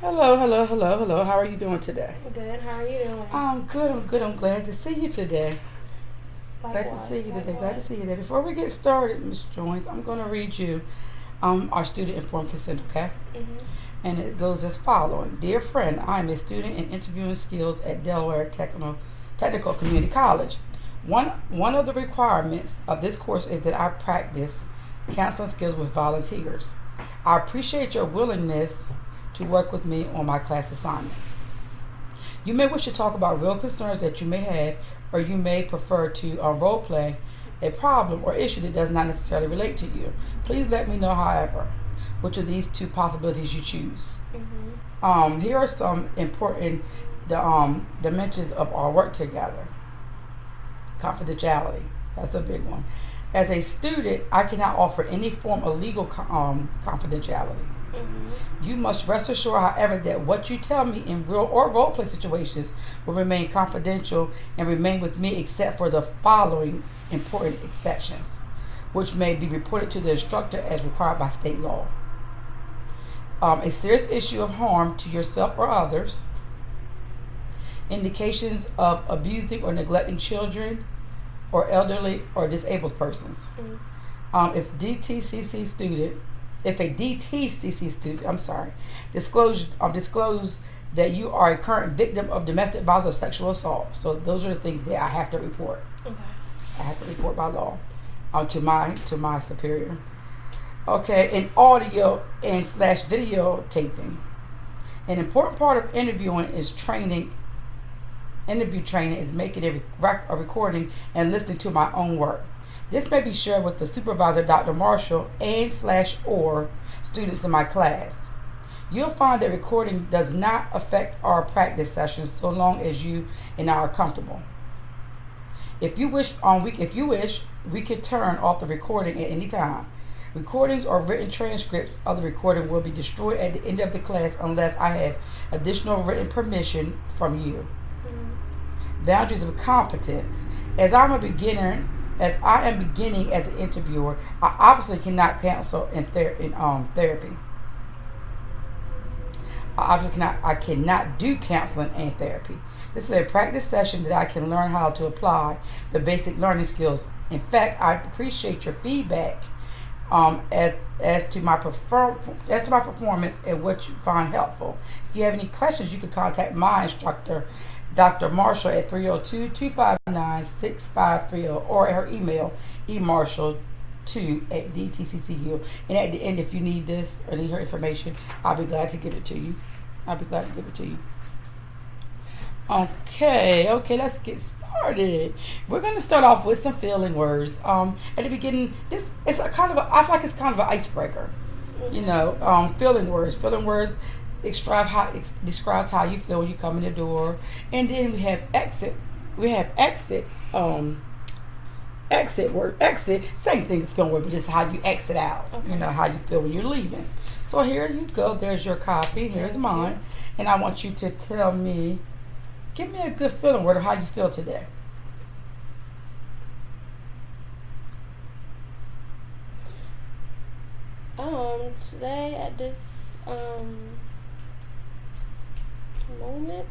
Hello, hello, hello, hello. How are you doing today? Good. How are you doing? I'm good. I'm good. I'm glad to see you today. Glad to see Likewise. you today. Glad to Likewise. see you today. Before we get started, Miss Jones, I'm going to read you our student informed consent, okay? Mhm. And it goes as following: Dear friend, I am a student in interviewing skills at Delaware Technical Community College. One of the requirements of this course is that I practice counseling skills with volunteers. I appreciate your willingness to work with me on my class assignment. You may wish to talk about real concerns that you may have, or you may prefer to role play a problem or issue that does not necessarily relate to you. Please let me know, however, which of these two possibilities you choose. Mhm. Here are some important dimensions of our work together. Confidentiality, that's a big one. As a student, I cannot offer any form of legal confidentiality. Mhm. You must rest assured, however, that what you tell me in real or role play situations will remain confidential and remain with me except for the following important exceptions, which may be reported to the instructor as required by state law. A serious issue of harm to yourself or others, indications of abusing or neglecting children or elderly or disabled persons. Mhm. If DTCC student, if a DTCC student, I'm sorry, disclose that you are a current victim of domestic violence or sexual assault. So those are the things that I have to report. Okay. I have to report by law to my superior. Okay, and audio and slash video taping. An important part of interviewing is training. Interview training is making a recording and listening to my own work. This may be shared with the supervisor, Dr. Marshall, and slash or students in my class. You'll find that recording does not affect our practice sessions so long as you and I are comfortable. If you wish, we can turn off the recording at any time. Recordings or written transcripts of the recording will be destroyed at the end of the class unless I have additional written permission from you. Mhm. Boundaries of competence. As I'm a beginner, as I am beginning as an interviewer, I obviously cannot counsel in therapy. I cannot do counseling and therapy. This is a practice session that I can learn how to apply the basic learning skills. In fact, I appreciate your feedback as to my performance and what you find helpful. If you have any questions, you can contact my instructor, Dr. Marshall, at 302-259-6530 or her email, emarshall2@dtccu. And at the end, if you need this or need her information, I'll be glad to give it to you. Okay, let's get started. We're going to start off with some feeling words. At the beginning, it's a kind of I feel like it's kind of an icebreaker. Feeling words. Feeling words describes how you feel when you come in the door, and then we have exit. We have exit. Exit word. Exit. Same thing as feeling word, but just how you exit out. Okay. How you feel when you're leaving. So here you go. There's your copy. Here's mine, and I want you to tell me. Give me a good feeling word of how you feel today. Today at this moment,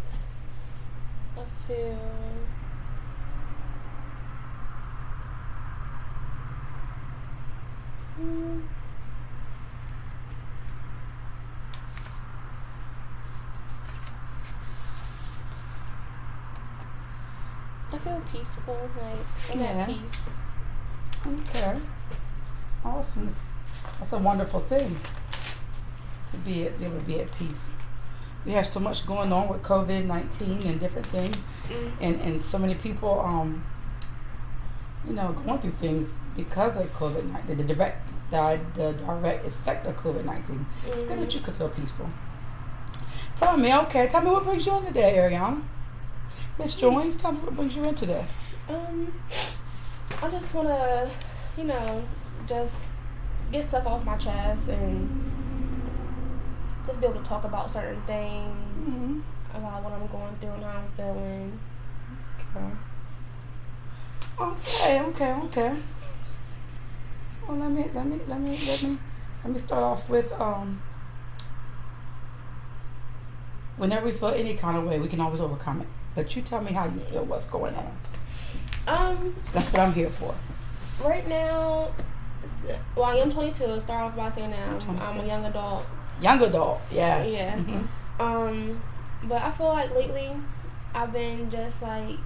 I feel mm, I feel peaceful. Like I'm Yeah. at peace. Okay. Awesome. That's a wonderful thing to be able to be at peace. We have so much going on with COVID-19 and different things, Mm. and so many people, going through things because of COVID-19, the direct effect of COVID-19. It's good that you can feel peaceful. Tell me what brings you in today, Ariana. Miss Joyce, tell me what brings you in today. I just wanna, just get stuff off my chest and just be able to talk about certain things, Mm-hmm. about what I'm going through and how I'm feeling. Okay. Well, let me start off with Whenever we feel any kind of way, we can always overcome it. But you tell me how you feel, what's going on. That's what I'm here for. Right now, well, I am 22. Start off by saying that I'm a young adult. Young adult, yes. Yeah. Mm-hmm. But I feel like lately, I've been just like,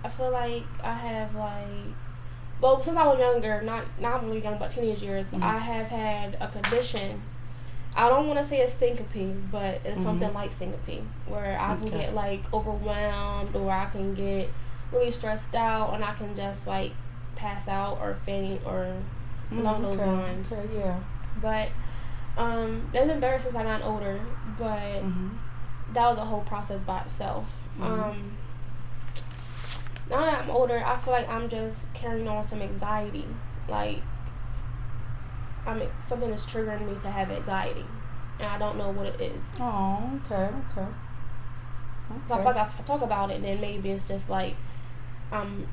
I feel like I have like, well, since I was younger, not really young, but teenage years, I have had a condition. I don't want to say it's syncope, but it's something like syncope, where I can get like overwhelmed, or I can get really stressed out, and I can just like pass out or faint or along those lines. Okay, yeah. But it's been better since I got older, but that was a whole process by itself. Now that I'm older, I feel like I'm just carrying on some anxiety. Like, something is triggering me to have anxiety, and I don't know what it is. Oh, okay. So I feel like if I talk about it, then maybe it's just like I'm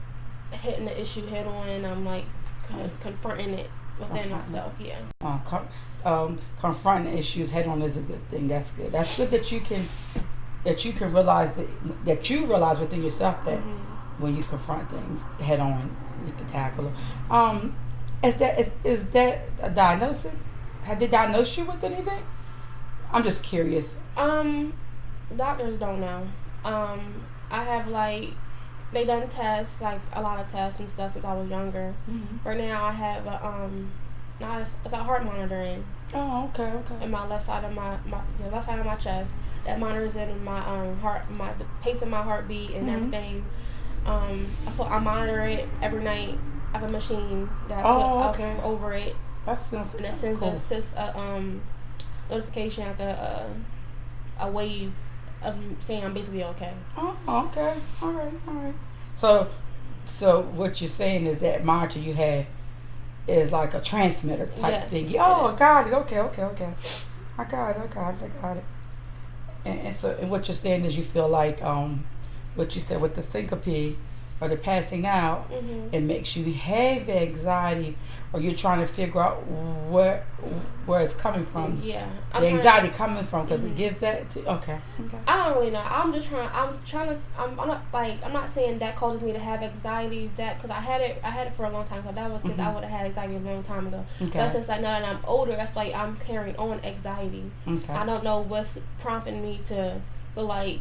hitting the issue head on, and I'm like confronting it within myself. Yeah. Confronting issues head on is a good thing. That's good. That's good that you can realize that you realize within yourself that when you confront things head on, you can tackle them. Is that a diagnosis? Have they diagnosed you with anything? I'm just curious. Doctors don't know. I have like, they done tests, like a lot of tests and stuff since I was younger. Right now I have it's a heart monitor in. Oh, okay. In my left side of my left side of my chest. That monitors in my heart, the pace of my heartbeat and everything. I monitor it every night. I have a machine that I put over it. That's and it sends a notification, like a wave of saying I'm basically okay. Oh, okay. All right. So what you're saying is that monitor you had is like a transmitter type thing. Oh, got it. Okay. I got it. And what you're saying is you feel like what you said with the syncope or the passing out, it makes you have anxiety, or you're trying to figure out where it's coming from. Yeah, the anxiety coming from, because it gives that to. Okay. I don't really know. I'm not saying that causes me to have anxiety. That because I had it for a long time. So that was because I would have had anxiety a long time ago. Okay. That's just like now that I'm older, I feel like I'm carrying on anxiety. Okay. I don't know what's prompting me to feel like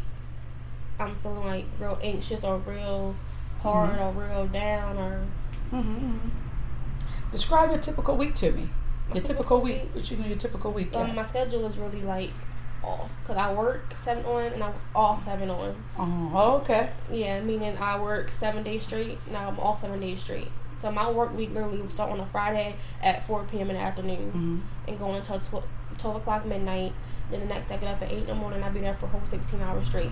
I'm feeling like real anxious or real hard or real down or. Describe your typical week to me. Your typical week. What you know? Your typical week. My schedule is really like off because I work 7 on and I'm off 7 on. Oh, okay. Yeah, meaning I work 7 days straight. Now I'm off 7 days straight. So my work week literally would start on a Friday at 4 p.m. in the afternoon and go until 12 o'clock midnight. Then the next day I get up at 8 in the morning. I'll be there for a whole 16 hours straight.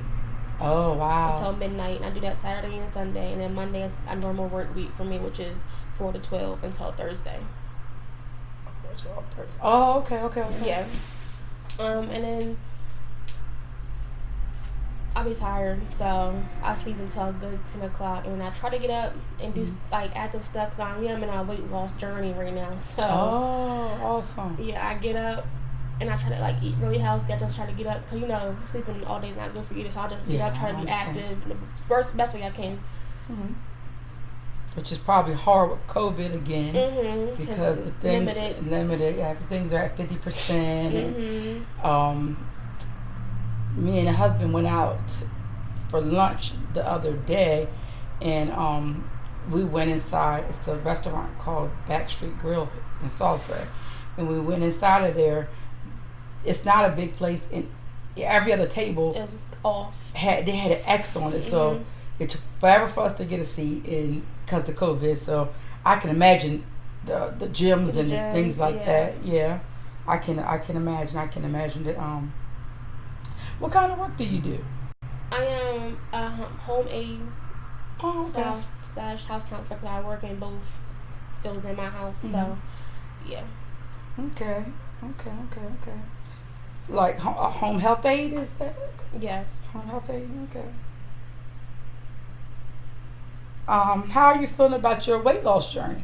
Oh, wow. Until midnight. And I do that Saturday and Sunday. And then Monday is a normal work week for me, which is 4 to 12 until Thursday. Oh, okay. Yeah. And then I'll be tired, so I sleep until a good 10 o'clock. And I try to get up and do like active stuff because I'm in a weight loss journey right now. So. Oh, awesome. Yeah, I get up. And I try to like eat really healthy. I just try to get up because sleeping all day is not good for you. So I just get up, try to be active in the best way I can. Which is probably hard with COVID again because the things limited. Yeah, things are at 50%. And, me and the husband went out for lunch the other day, and we went inside. It's a restaurant called Backstreet Grill in Salisbury, and we went inside of there. It's not a big place, and every other table is off. They had an X on it, so it took forever for us to get a seat, and because of COVID. So I can imagine the gyms and things like that. Yeah, I can imagine. I can imagine that. What kind of work do you do? I am a home aide / house counselor. I work in both fields in my house. So yeah. Okay. Like a home health aide, is that? Yes. Home health aide, okay. How are you feeling about your weight loss journey?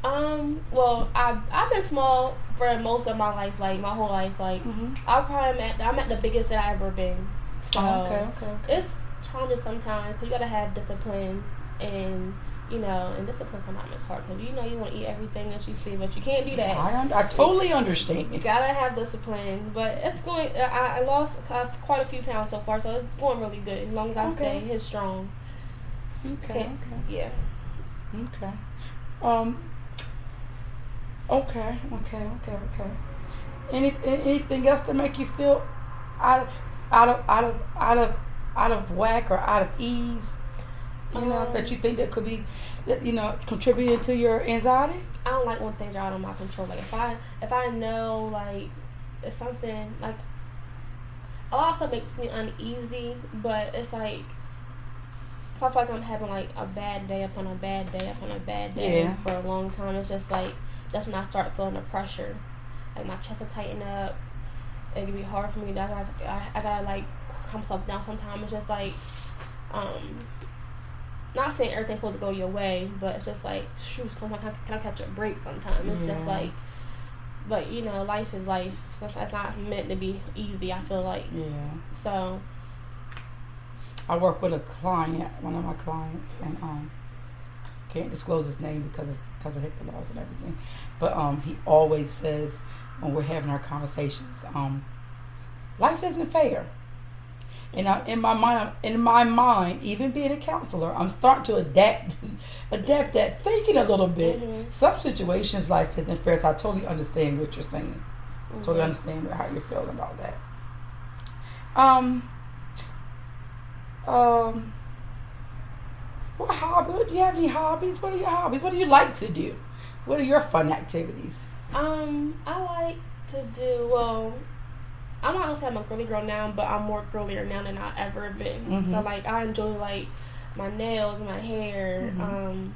Well, I've been small for most of my life, like my whole life, like Mm-hmm. I'm at the biggest that I've ever been. So Okay. it's challenging sometimes. 'Cause you gotta have discipline, and and discipline sometimes is hard because you want to eat everything that you see, but you can't do that. I totally understand. You gotta have discipline, but it's going. I lost quite a few pounds so far, so it's going really good as long as I stay strong. Okay. Yeah. Okay. Okay. Anything else to make you feel out of whack or out of ease? That you think that could be, contributing to your anxiety? I don't like when things are out of my control. Like if I know like it's something like a lot of stuff makes me uneasy, but it's like if I feel like I'm having like a bad day upon a bad day upon a bad day for a long time, it's just like that's when I start feeling the pressure. Like my chest will tighten up. It can be hard for me. I gotta like calm myself down sometimes. It's just like not saying everything's supposed to go your way, but it's just like, shoot, sometimes can I catch a break sometimes? It's just like, but life is life. Sometimes it's not meant to be easy, I feel like. Yeah. So. I work with a client, one of my clients, and can't disclose his name because of HIPAA laws and everything. But he always says when we're having our conversations, life isn't fair. And in my mind, even being a counselor, I'm starting to adapt that thinking a little bit. Mm-hmm. Some situations, life isn't fair, so I totally understand what you're saying. Mm-hmm. Totally understand how you're feeling about that. What hobby? Do you have any hobbies? What are your hobbies? What do you like to do? What are your fun activities? I like to do, well, I'm not gonna say I'm a girly girl now, but I'm more girlier now than I've ever been. Mm-hmm. So like I enjoy like my nails, my hair, Mm-hmm.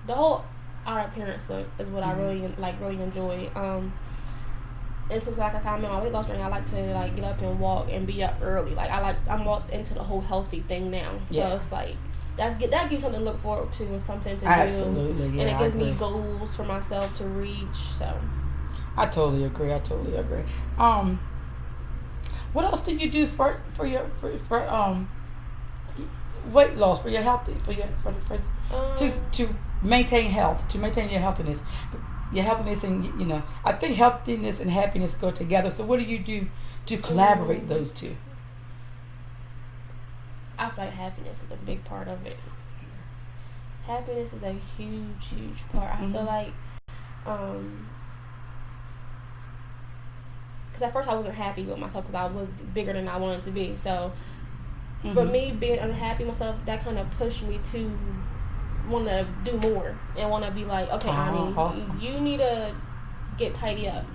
The whole outer appearance look is what Mm-hmm. I really enjoy. And since like I said, I'm in my weight loss journey, I like to like get up and walk and be up early. Like I'm all into the whole healthy thing now. So it's like that gives something to look forward to and something to do. Absolutely, yeah, and it gives I agree. me goals for myself to reach. So I totally agree. What else do you do for weight loss, for your health, to maintain health, to maintain your healthiness? Your happiness and I think healthiness and happiness go together. So what do you do to collaborate those two? I feel like happiness is a big part of it. Happiness is a huge part. I feel like because at first I wasn't happy with myself because I was bigger than I wanted to be. So for me being unhappy with myself, that kind of pushed me to want to do more and want to be like, okay, Ani, awesome. You need to get tidy up.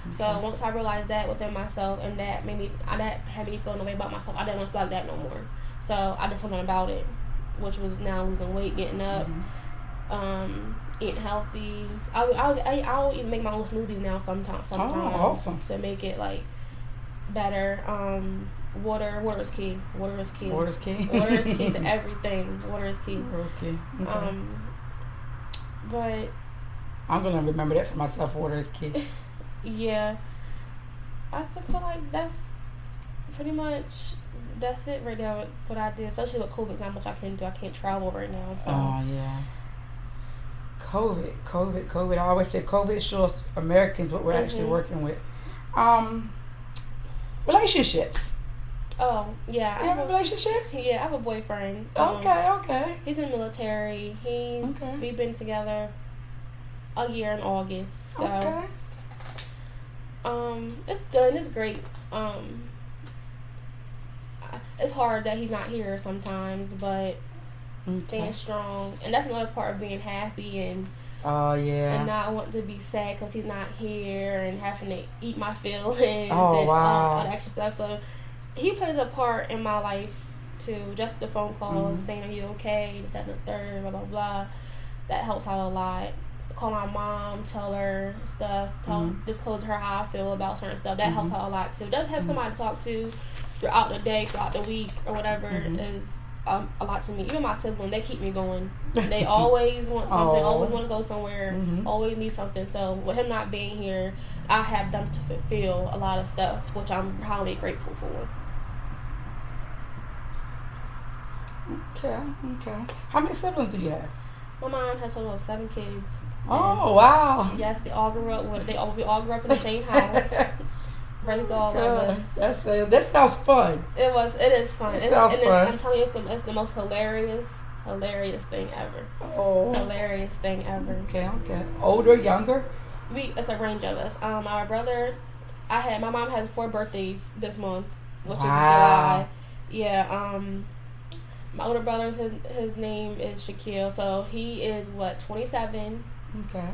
Okay. So once I realized that within myself, and that had me feeling the way about myself, I didn't want to feel like that no more. So I did something about it, which was now losing weight, getting up, eating healthy. I'll even make my own smoothies now sometimes awesome. To make it like better. Water is key. Water is key to everything. Water is key. Okay. But I'm gonna remember that for myself. Water is key. Yeah, I feel like that's pretty much it right now. What I did, especially with COVID, not much I can do. I can't travel right now. So. Oh yeah. COVID. I always say COVID shows Americans what we're actually working with. Relationships. Oh, yeah. You have relationships? Yeah, I have a boyfriend. Okay. He's in the military. We've been together a year in August. So, it's good. It's great. It's hard that he's not here sometimes, but staying strong. And that's another part of being happy and not wanting to be sad because he's not here and having to eat my feelings and all that extra stuff. So he plays a part in my life too. Just the phone calls saying, "Are you okay?" This, that, and the third, blah blah blah. That helps out a lot. Call my mom, tell her stuff, disclose her how I feel about certain stuff. That helps out a lot too. Just have somebody to talk to throughout the day, throughout the week, or whatever is a lot to me. Even my siblings, they keep me going. They always want something, always want to go somewhere, always need something. So with him not being here, I have them to fulfill a lot of stuff, which I'm probably grateful for. Okay. How many siblings do you have? My mom has a total of 7 kids. Oh, wow. Yes, we all grew up in the same house. Raised all of us. That sounds fun. It is fun. It sounds fun. I'm telling you, it's the most hilarious thing ever. Oh. Hilarious thing ever. Okay. Older, younger? It's a range of us. Our brother, my mom has 4 birthdays this month, which is July. Yeah. My older brother, his name is Shaquille, so he is 27. Okay.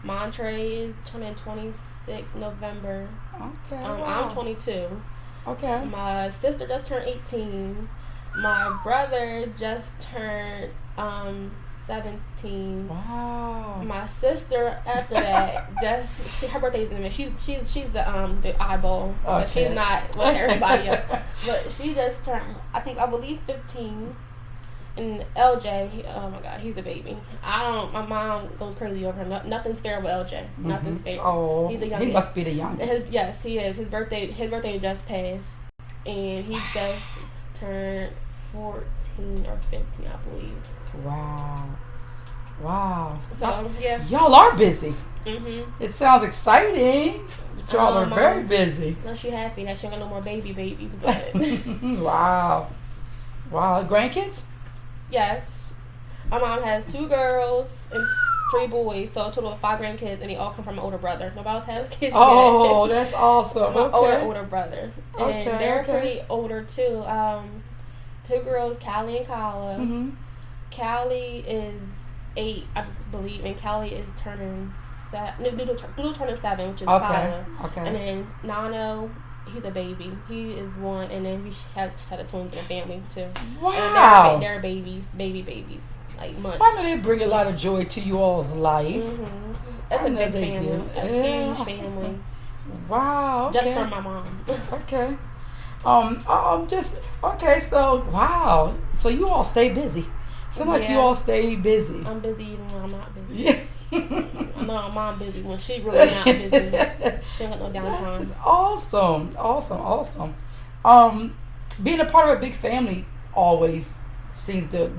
Montre is turning 26 November. Okay. I'm 22. Okay. My sister just turned 18. My brother just turned 17. Wow. My sister after that her birthday's in May. She's the eyeball. Okay. But she's not with everybody else. But she just turned I believe 15. And LJ, oh my God, he's a baby. My mom goes crazy over him. Nothing's fair with LJ. Nothing's fair. Oh, he's the youngest. He must be the youngest. Yes, he is. His birthday just passed, and he just turned 14 or 15, I believe. Wow. So yeah, y'all are busy. Mm-hmm. It sounds exciting. Y'all are very busy. No, she happy that she ain't got no more babies, but Wow. Grandkids? Yes. My mom has 2 girls and 3 boys, so a total of 5 grandkids, and they all come from my older brother. Nobody else has kids yet. That's awesome. My older brother. And they're pretty older, too. 2 girls, Callie and Kyla. Mm-hmm. Callie is 8, I just believe, and Callie is turning 7, turning 7, which is Kyla. Okay. And then Nano, he's a baby. He is 1, and then we just had a twins in the family too. Wow. And they're babies, babies, like months. I know they bring a lot of joy to you all's life. Mm-hmm. That's a big family, a huge family. Wow. Okay. Just from my mom. Okay. So wow. So you all stay busy. Seems like you all stay busy. I'm busy even when I'm not busy. Yeah. I know my mom busy when she really not busy. She ain't got no downtime. That's awesome. Being a part of a big family always seems to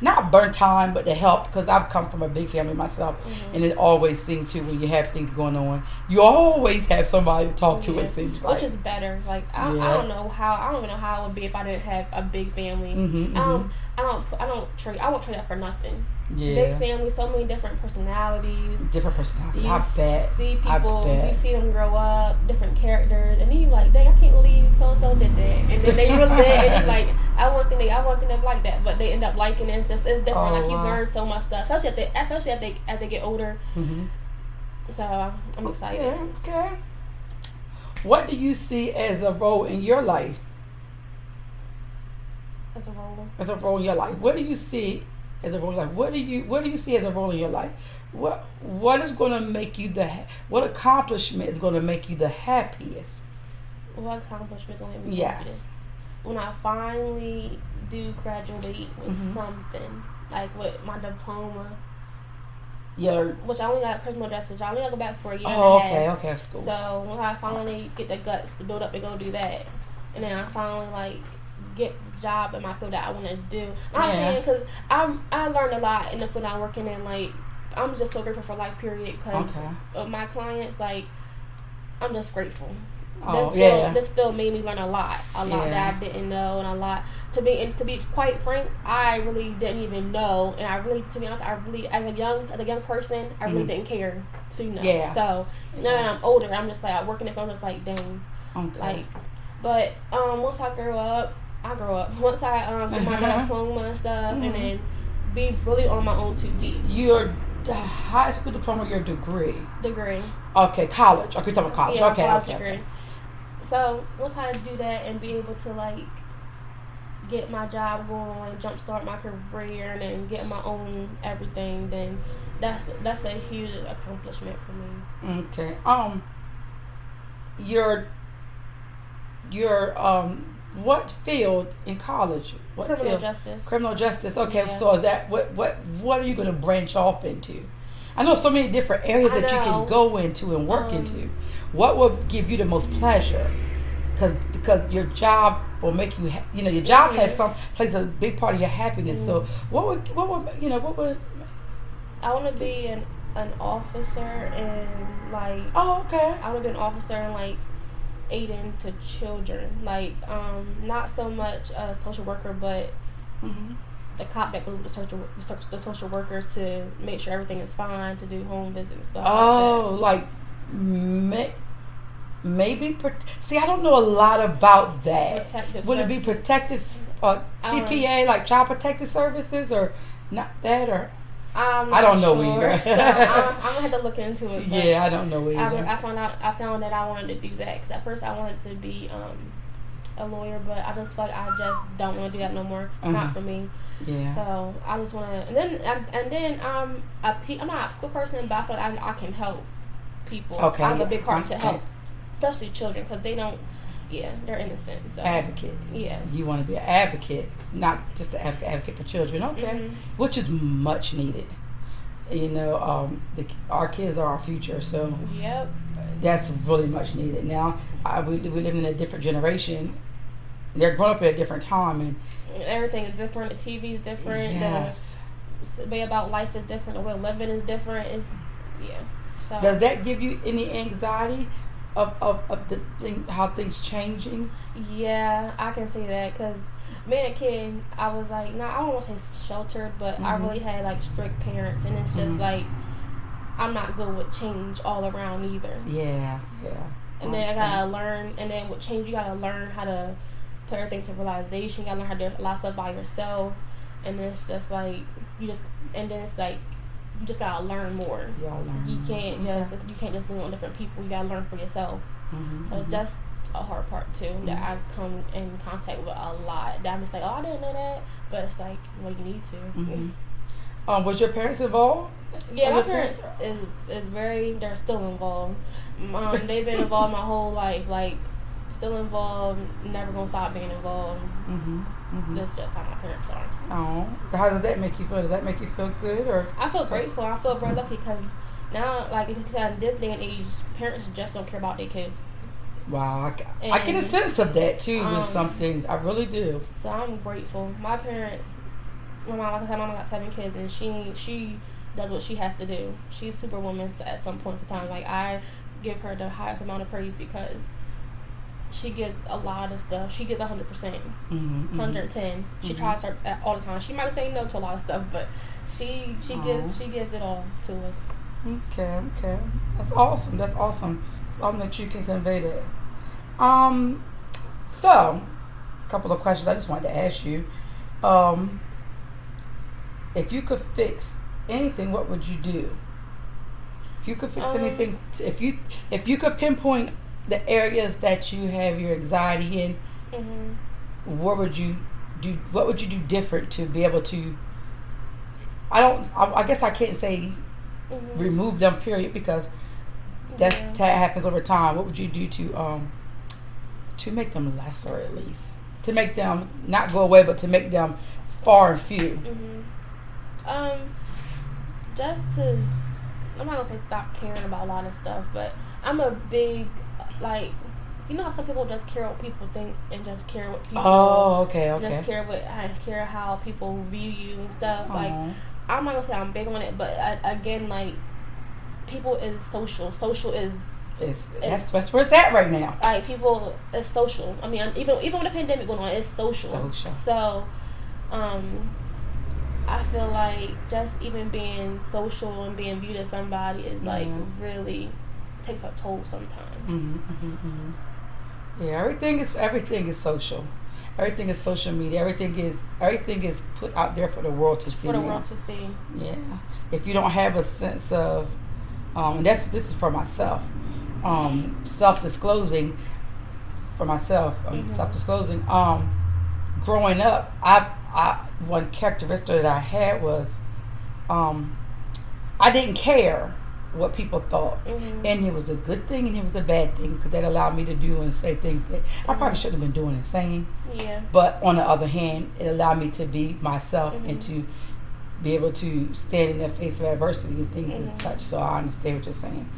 not burn time, but to help, because I've come from a big family myself, and it always seems to, when you have things going on, you always have somebody to talk to. It seems like, which is better. Like I don't even know how it would be if I didn't have a big family. I won't trade that for nothing. Yeah. Big family, so many different personalities. I bet. See people, you see them grow up, different characters, and then you like, dang, I can't believe so and so did that, and then they really did, and you like, I want them to like that, but they end up liking it. It's different. Like you learn so much stuff, especially as they get older. Mm-hmm. So I'm excited. Okay. What do you see as a role in your life? As a role in your life. What do you see as a role in your life? What do you see as a role in your life? What is going to make you what accomplishment is going to make you the happiest? What accomplishment is going to make me the happiest? When I finally do graduate with something, like with my diploma. Yeah. Which I only got criminal justice. I only got to go back for a year. Okay, that's cool. So when I finally get the guts to build up and go do that, and then I finally get the job in my field that I want to do. I'm not saying, because I learned a lot in the field I'm working in. Like, I'm just so grateful for life, period. Because of my clients, like, I'm just grateful. This field made me learn a lot that I didn't know, and a lot to be quite frank, I really didn't even know, and I really, to be honest, as a young person, I really didn't care to know. Yeah. So now that I'm older, I'm just like working. If I'm just like, dang, but once I grew up. Once I get my diploma and stuff, and then be really on my own 2 feet. Your high school diploma, your degree. Okay, college. Okay, talking about college. Yeah, college degree. So once I do that and be able to get my job going, jumpstart my career, and then get my own everything, then that's a huge accomplishment for me. Okay. Your what field in college? What Criminal field? justice. Criminal justice. Okay, Yeah. so is that what are you going to branch off into? I know so many different areas I that you know. can go into and work into. What would give you the most pleasure? Because your job will make you, your job has plays a big part of your happiness. So what would I want to be an officer and like. Oh, okay. I want to be an officer and like aiding to children, like not so much a social worker, but the cop that goes with the social worker to make sure everything is fine, to do home visits and stuff. Oh, like maybe. See, I don't know a lot about that. Protective Would services. it be protective CPA, like Child Protective Services, or not that, or? I don't know sure. either. So I'm gonna have to look into it. Yeah, I don't know either. I found that I wanted to do that because at first I wanted to be a lawyer, but I just feel like I just don't want to do that no more. It's not for me. Yeah. So I just want to, and then I'm not a quick person, but I feel like I can help people. Okay. I have a big heart to help, especially children, because they don't. Yeah, they're innocent. So. Advocate. Yeah. You want to be an advocate, not just an advocate for children. Okay. Which is much needed. Our kids are our future, so yep. That's really much needed. Now, we live in a different generation. They're growing up at a different time, and everything is different. The TV is different. Yes. The way about life is different. The way of living is different. So. Does that give you any anxiety of the thing, how things changing? Yeah, I can see that because being a kid, I was like, I don't want to say sheltered, but I really had like strict parents, and it's just like I'm not good with change all around either. Yeah. And then I gotta learn, and then with change, you gotta learn how to put everything to realization. You gotta learn how to do a lot of stuff by yourself, and it's just like you just gotta learn more. You can't just lean on different people. You gotta learn for yourself. So that's a hard part too that I come in contact with a lot. That I'm just like, oh, I didn't know that, but it's like, well, you need to. Was your parents involved? Yeah, my parents is very. They're still involved. They've been involved my whole life. Like, still involved. Never gonna stop being involved. That's just how my parents are. Oh, how does that make you feel? Does that make you feel good, or? I feel grateful. I feel very lucky because now, like in this day and age, parents just don't care about their kids. Wow, I get a sense of that too with some things. I really do. So I'm grateful. My parents, my mom, like I said, my mom got 7 kids, and she does what she has to do. She's Superwoman at some point in time. Like, I give her the highest amount of praise because she gives a lot of stuff. She gives 100%, 110. She tries her all the time. She might say no to a lot of stuff, but she gives it all to us. Okay. That's awesome. It's awesome that you can convey that. So, a couple of questions I just wanted to ask you. If you could fix anything, what would you do? If you could fix anything, if you could pinpoint the areas that you have your anxiety in, what would you do? What would you do different to be able to? I guess I can't say remove them, period, because that happens over time. What would you do to make them lesser, at least, to make them not go away, but to make them far and few? Just to, I'm not gonna say stop caring about a lot of stuff, but I'm a big, like, you know how some people just care what people think and just care what people. Oh, okay. Just care how people view you and stuff. Like, I'm not gonna say I'm big on it, but again, like, people is social. Social is. That's where it's at right now. Like, people is social. I mean, even with the pandemic going on, it's social. So, I feel like just even being social and being viewed as somebody is like really takes a toll sometimes. Yeah, everything is social. Everything is social media. Everything is put out there for the world to see. For the world to see. Yeah. If you don't have a sense of, and this is for myself, self-disclosing for myself, self-disclosing. Growing up, one characteristic that I had was, I didn't care what people thought. Mhm. And it was a good thing and it was a bad thing because that allowed me to do and say things that I probably shouldn't have been doing and saying. Yeah. But on the other hand, it allowed me to be myself and Mhm. to be able to stand in the face of adversity and things and Mhm. such. So I understand what you're saying.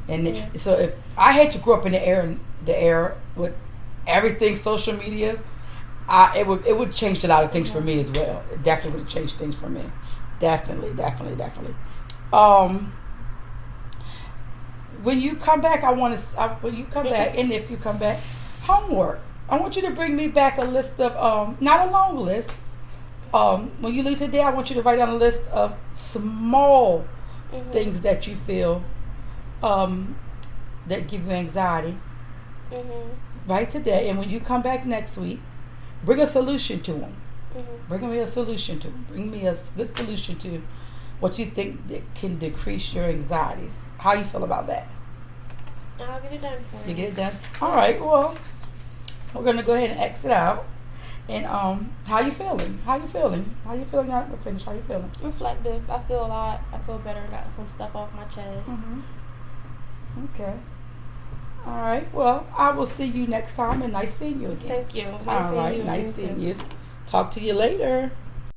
And Yeah. so if I had to grow up in the era with everything social media, it would change a lot of things for me as well. It definitely would have changed things for me. Definitely. When you come back, when you come back, and if you come back, homework. I want you to bring me back a list of not a long list. When you leave today, I want you to write down a list of small Mhm. things that you feel that give you anxiety. Mhm. Right today, and when you come back next week, bring a solution to them. Mhm. Bring me a solution to them. Bring me a good solution to what you think that can decrease your anxieties. How you feel about that? I'll get it done for you. You get it done? All right. Well, we're gonna go ahead and exit out. And how you feeling? How you feeling? How you feeling? Now we're finished. How you feeling? Reflective. I feel a lot. I feel better. Got some stuff off my chest. Okay. All right. Well, I will see you next time, and nice seeing you again. Thank you. Nice All seeing right. you Nice again, seeing too. you. Talk to you later.